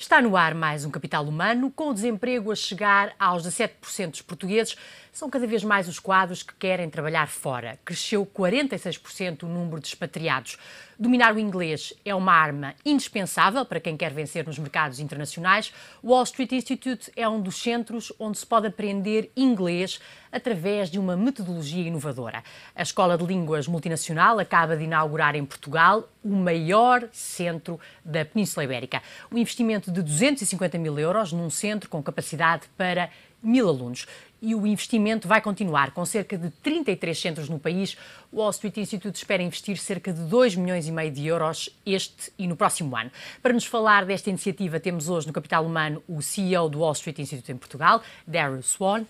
Está no ar mais um Capital Humano, com o desemprego a chegar aos 17% dos portugueses. São cada vez mais os quadros que querem trabalhar fora. Cresceu 46% o número de expatriados. Dominar o inglês é uma arma indispensável para quem quer vencer nos mercados internacionais. O Wall Street Institute é um dos centros onde se pode aprender inglês através de uma metodologia inovadora. A Escola de Línguas Multinacional acaba de inaugurar em Portugal o maior centro da Península Ibérica. Um investimento de 250 mil euros num centro com capacidade para 1000 alunos. E o investimento vai continuar, com cerca de 33 centros no país. O Wall Street Institute espera investir cerca de 2,5 milhões de euros este e no próximo ano. Para nos falar desta iniciativa, temos hoje no Capital Humano o CEO do Wall Street Institute em Portugal, Darren Swan.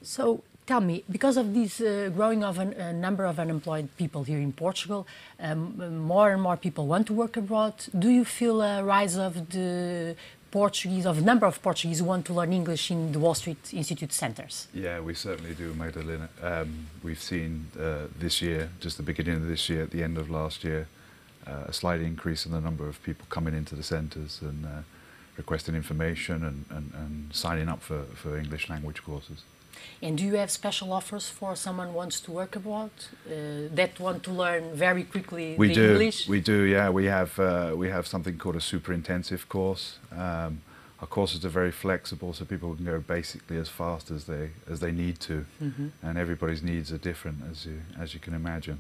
So, tell me, because of this growing of a number of unemployed people here in Portugal, more and more people want to work abroad. Do you feel a rise of the number of Portuguese who want to learn English in the Wall Street Institute centres? Yeah, we certainly do, Magdalena. We've seen this year, just the beginning of this year, at the end of last year, a slight increase in the number of people coming into the centres and requesting information and signing up for English language courses. And do you have special offers for someone who wants to work abroad, that want to learn very quickly English? We do, yeah. We have something called a super intensive course. Our courses are very flexible, so people can go basically as fast as they need to, and everybody's needs are different, as you can imagine.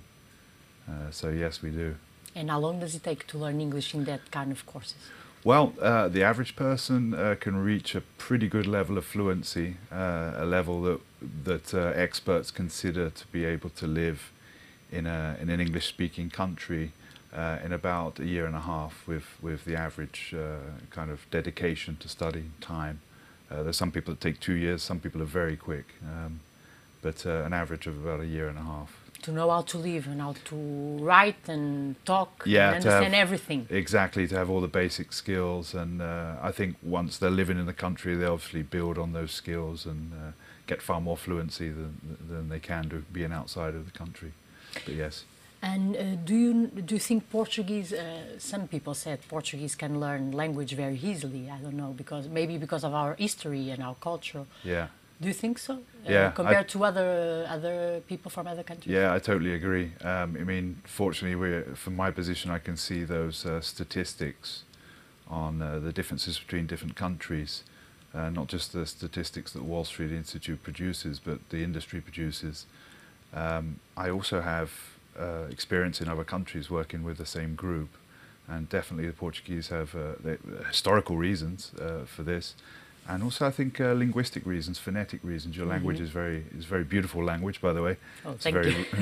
So yes, we do. And how long does it take to learn English in that kind of courses? Well, the average person can reach a pretty good level of fluency, a level that experts consider to be able to live in an English-speaking country in about a year and a half, with the average kind of dedication to study time. There's some people that take 2 years, some people are very quick, but an average of about a year and a half. To know how to live and how to write and talk and understand everything. Exactly, to have all the basic skills, and I think once they're living in the country, they obviously build on those skills and get far more fluency than they can do being outside of the country. But yes. And do you think Portuguese? Some people said Portuguese can learn language very easily. I don't know, because of our history and our culture. Yeah. Do you think so? Yeah. Compared to other people from other countries? Yeah, I totally agree. I mean, fortunately, from my position, I can see those statistics on the differences between different countries, not just the statistics that Wall Street Institute produces, but the industry produces. I also have experience in other countries working with the same group, and definitely the Portuguese have historical reasons for this. And also, I think linguistic reasons, phonetic reasons. Your language is very beautiful language, by the way. Oh, it's a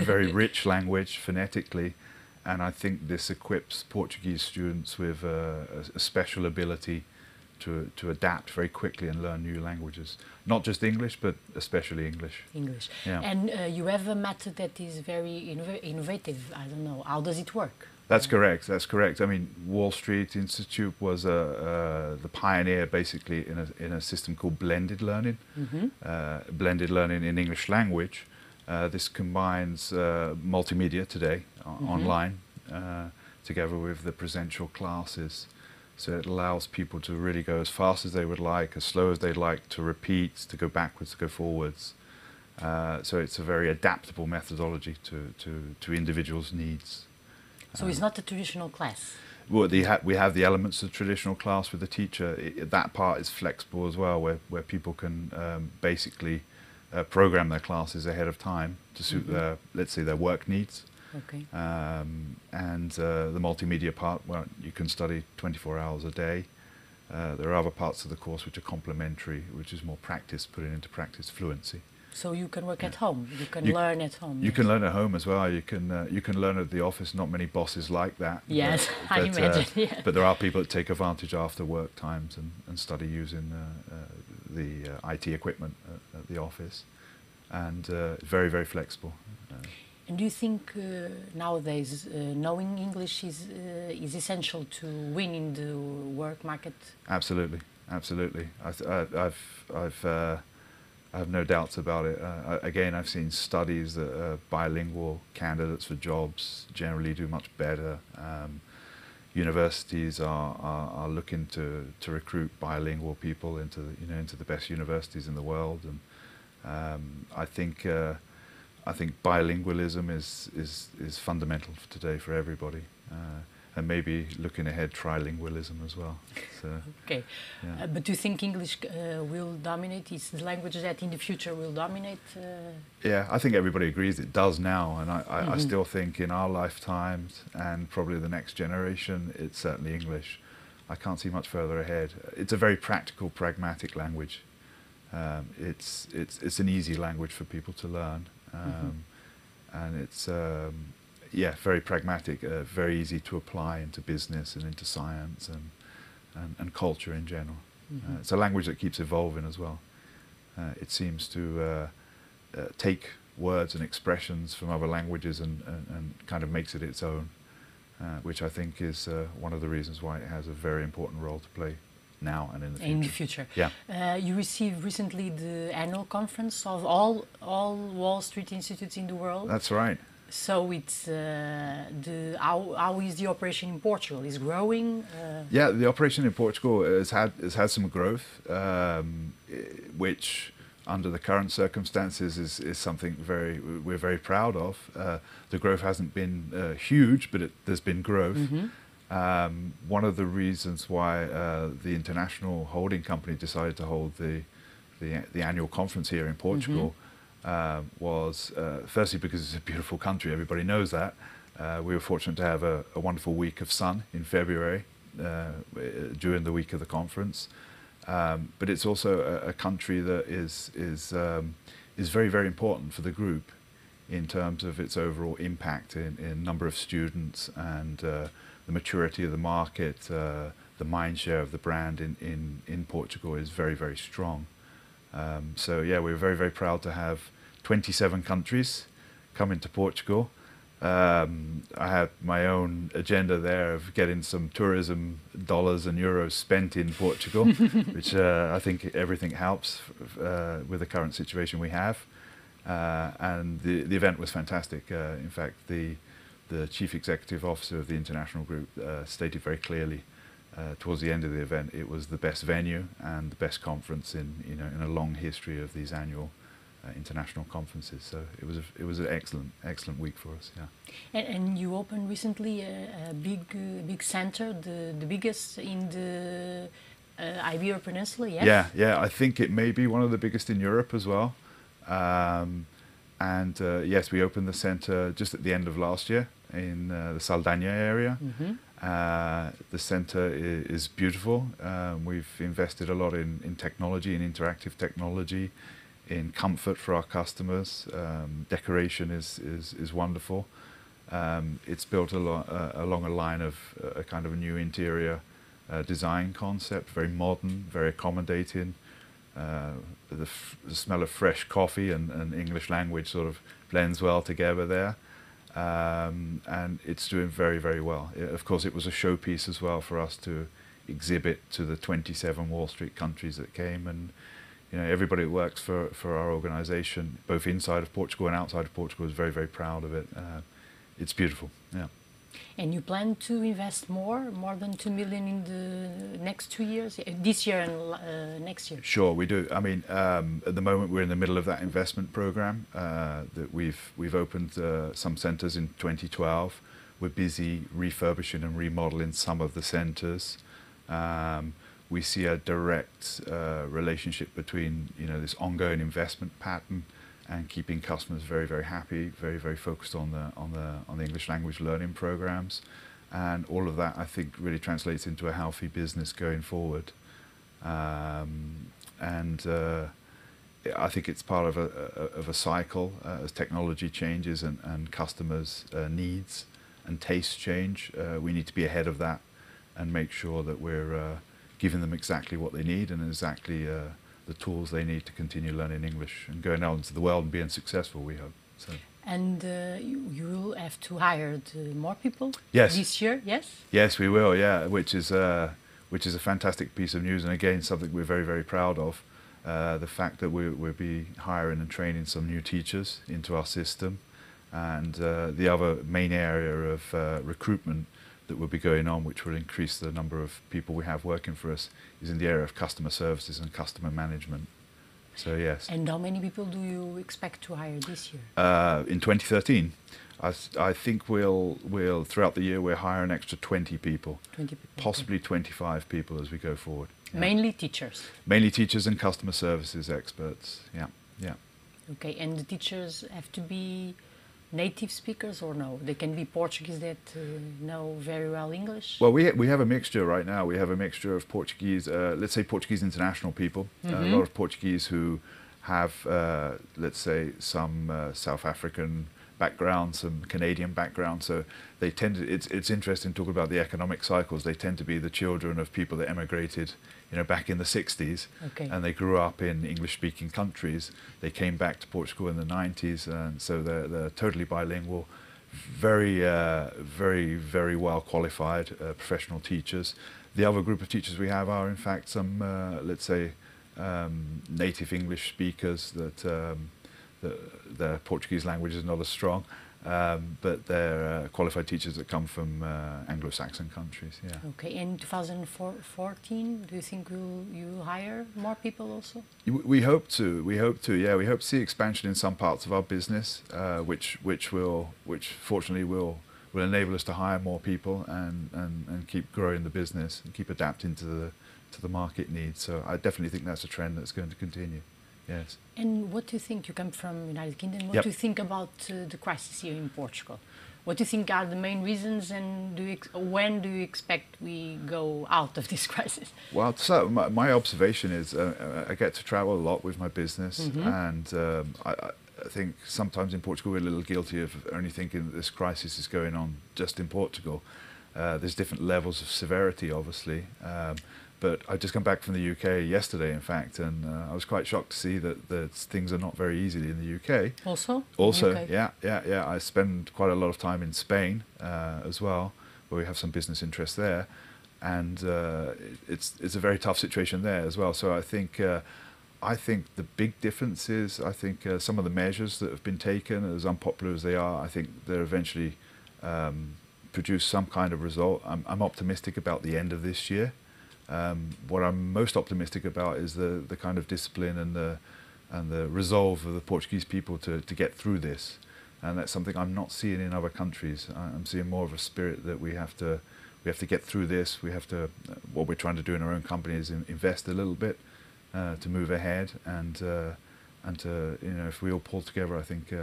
very rich language phonetically, and I think this equips Portuguese students with a special ability to adapt very quickly and learn new languages. Not just English, but especially English. English. Yeah. And you have a method that is very innovative. I don't know. How does it work? That's correct. That's correct. I mean, Wall Street Institute was the pioneer, basically, in a system called blended learning. Blended learning in English language. This combines multimedia today, online, together with the presential classes. So it allows people to really go as fast as they would like, as slow as they'd like, to repeat, to go backwards, to go forwards. So it's a very adaptable methodology to individuals' needs. So it's not a traditional class? Well, we have the elements of traditional class with the teacher. That part is flexible as well, where people can basically program their classes ahead of time to suit their, let's say, their work needs. Okay. And the multimedia part, well, you can study 24 hours a day. There are other parts of the course which are complementary, which is more practice, putting into practice fluency. So you can work at home. You can learn at home. You can learn at home as well. You can learn at the office. Not many bosses like that. Yes, I imagine. Yeah. But there are people that take advantage after work times and study using the IT equipment at the office, and very flexible. And do you think nowadays knowing English is essential to win in the work market? Absolutely, absolutely. I have no doubts about it. Again, I've seen studies that bilingual candidates for jobs generally do much better universities are looking to recruit bilingual people into the best universities in the world, and I think bilingualism is fundamental today for everybody, and maybe looking ahead, trilingualism as well. So, okay, yeah. But do you think English will dominate? Is the language that in the future will dominate? Yeah, I think everybody agrees it does now, and I still think in our lifetimes and probably the next generation, it's certainly English. I can't see much further ahead. It's a very practical, pragmatic language. It's an easy language for people to learn, and it's very pragmatic, very easy to apply into business and into science and culture in general. It's a language that keeps evolving as well. It seems to take words and expressions from other languages and kind of makes it its own, which I think is one of the reasons why it has a very important role to play now and in the future. In the future. Yeah. You received recently the annual conference of all Wall Street institutes in the world. That's right. So it's how is the operation in Portugal? Is growing? Yeah, the operation in Portugal has had some growth, which under the current circumstances is something we're very proud of. The growth hasn't been huge, but there's been growth. One of the reasons why the international holding company decided to hold the annual conference here in Portugal was firstly because it's a beautiful country, everybody knows that. We were fortunate to have a wonderful week of sun in February during the week of the conference. But it's also a country that is very, very important for the group in terms of its overall impact in number of students and the maturity of the market. The mind share of the brand in Portugal is very, very strong. So yeah, we're very, very proud to have 27 countries come into Portugal. I have my own agenda there of getting some tourism dollars and euros spent in Portugal, which I think everything helps with the current situation we have. And the event was fantastic. In fact, the Chief Executive Officer of the international group stated very clearly towards the end of the event it was the best venue and the best conference in a long history of these annual international conferences. So it was an excellent week for us. Yeah. And you opened recently a big center, the biggest in the Iberian Peninsula. Yes. Yeah. I think it may be one of the biggest in Europe as well. Yes, we opened the center just at the end of last year in the Saldanha area. The center is beautiful. We've invested a lot in technology, in interactive technology, in comfort for our customers. Decoration is wonderful. It's built along a line of a kind of a new interior design concept, very modern, very accommodating. The smell of fresh coffee and English language sort of blends well together there. And it's doing very, very well. Of course, it was a showpiece as well for us to exhibit to the 27 Wall Street countries that came, and everybody that works for our organisation, both inside of Portugal and outside of Portugal, is very, very proud of it. It's beautiful. Yeah. And you plan to invest more than 2 million in the next 2 years, this year and next year? Sure, we do. I mean, at the moment we're in the middle of that investment program. That we've opened some centres in 2012. We're busy refurbishing and remodeling some of the centres. We see a direct relationship between this ongoing investment pattern and keeping customers very, very happy, very, very focused on the English language learning programs, and all of that I think really translates into a healthy business going forward. I think it's part of a cycle as technology changes and customers' needs and tastes change. We need to be ahead of that and make sure that we're giving them exactly what they need and exactly the tools they need to continue learning English and going out into the world and being successful, we hope. So. And you will have to hire more people this year, yes? Yes, we will, yeah, which is a fantastic piece of news, and again, something we're very, very proud of. The fact that we'll be hiring and training some new teachers into our system. And the other main area of recruitment that will be going on, which will increase the number of people we have working for us, is in the area of customer services and customer management. So yes. And how many people do you expect to hire this year? In 2013, I think we'll throughout the year we'll hire an extra 20 people, 20 people, possibly 25 people as we go forward. Yeah. Mainly teachers. Mainly teachers and customer services experts. Yeah, yeah. Okay, and the teachers have to be native speakers or no? They can be Portuguese that know very well English? Well, we have a mixture right now. We have a mixture of Portuguese, let's say Portuguese international people, a lot of Portuguese who have, let's say, some South African background, some Canadian background. So they tend to, it's interesting talking about the economic cycles. They tend to be the children of people that emigrated, back in the 60s, and they grew up in English-speaking countries. They came back to Portugal in the 90s, and so they're totally bilingual, very, very well qualified professional teachers. The other group of teachers we have are, in fact, some, let's say, native English speakers that their Portuguese language is not as strong, but they're qualified teachers that come from Anglo-Saxon countries. Yeah. Okay. In 2014, do you think you'll hire more people also? We hope to. We hope to. Yeah, we hope to see expansion in some parts of our business, which fortunately will enable us to hire more people and keep growing the business and keep adapting to the market needs. So I definitely think that's a trend that's going to continue. Yes. And what do you think? You come from United Kingdom. What do you think about the crisis here in Portugal? What do you think are the main reasons, and when do you expect we go out of this crisis? Well, so my observation is I get to travel a lot with my business, and I think sometimes in Portugal we're a little guilty of only thinking that this crisis is going on just in Portugal. There's different levels of severity, obviously. But I just come back from the UK yesterday, in fact, and I was quite shocked to see that things are not very easy in the UK. Also? UK. Yeah. I spend quite a lot of time in Spain as well, where we have some business interests there, and it's a very tough situation there as well. So I think the big difference is some of the measures that have been taken, as unpopular as they are, I think they'll eventually produce some kind of result. I'm optimistic about the end of this year. What I'm most optimistic about is the kind of discipline and the resolve of the Portuguese people to get through this, and that's something I'm not seeing in other countries. I'm seeing more of a spirit that we have to get through this. We have to what we're trying to do in our own company is invest a little bit to move ahead, and to if we all pull together, I think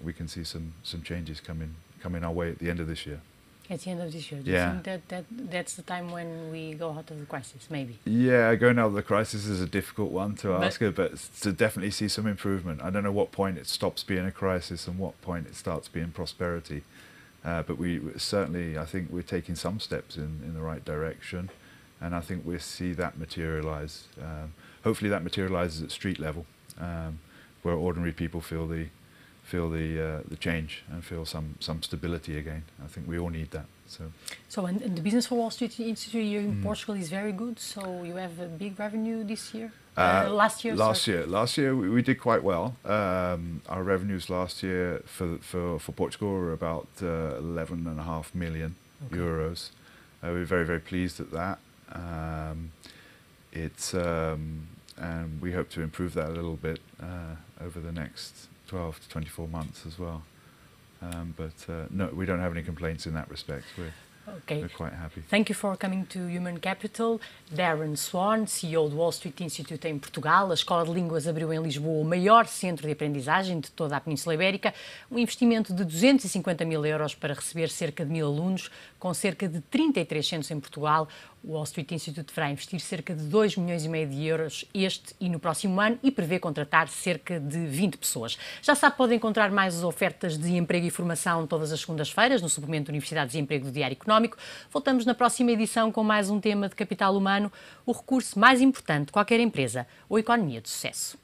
we can see some changes coming our way at the end of this year. At the end of this year, do you think that's the time when we go out of the crisis, maybe? Yeah, going out of the crisis is a difficult one to ask, but to definitely see some improvement. I don't know what point it stops being a crisis and what point it starts being prosperity. But we certainly, I think we're taking some steps in the right direction, and I think we'll see that materialise. Hopefully that materialises at street level, where ordinary people feel the change and feel some stability again. I think we all need that. So and the business for Wall Street Institute here in Portugal is very good. So you have a big revenue this year. Last year we did quite well. Our revenues last year for Portugal were about 11.5 million euros. We're very, very pleased at that. And we hope to improve that a little bit over the next 12 to 24 months as well. No, we don't have any complaints in that respect. We're quite happy. Thank you for coming to Human Capital. Darren Swan, CEO do Wall Street Institute em Portugal. A Escola de Línguas abriu em Lisboa o maior centro de aprendizagem de toda a Península Ibérica. Um investimento de 250 mil euros para receber cerca de 1000 alunos, com cerca de 33 centros em Portugal. O Wall Street Institute deverá investir cerca de 2,5 milhões de euros este e no próximo ano e prevê contratar cerca de 20 pessoas. Já sabe, pode encontrar mais ofertas de emprego e formação todas as segundas-feiras no suplemento de Universidades e Emprego do Diário Económico. Voltamos na próxima edição com mais um tema de capital humano, o recurso mais importante de qualquer empresa ou economia de sucesso.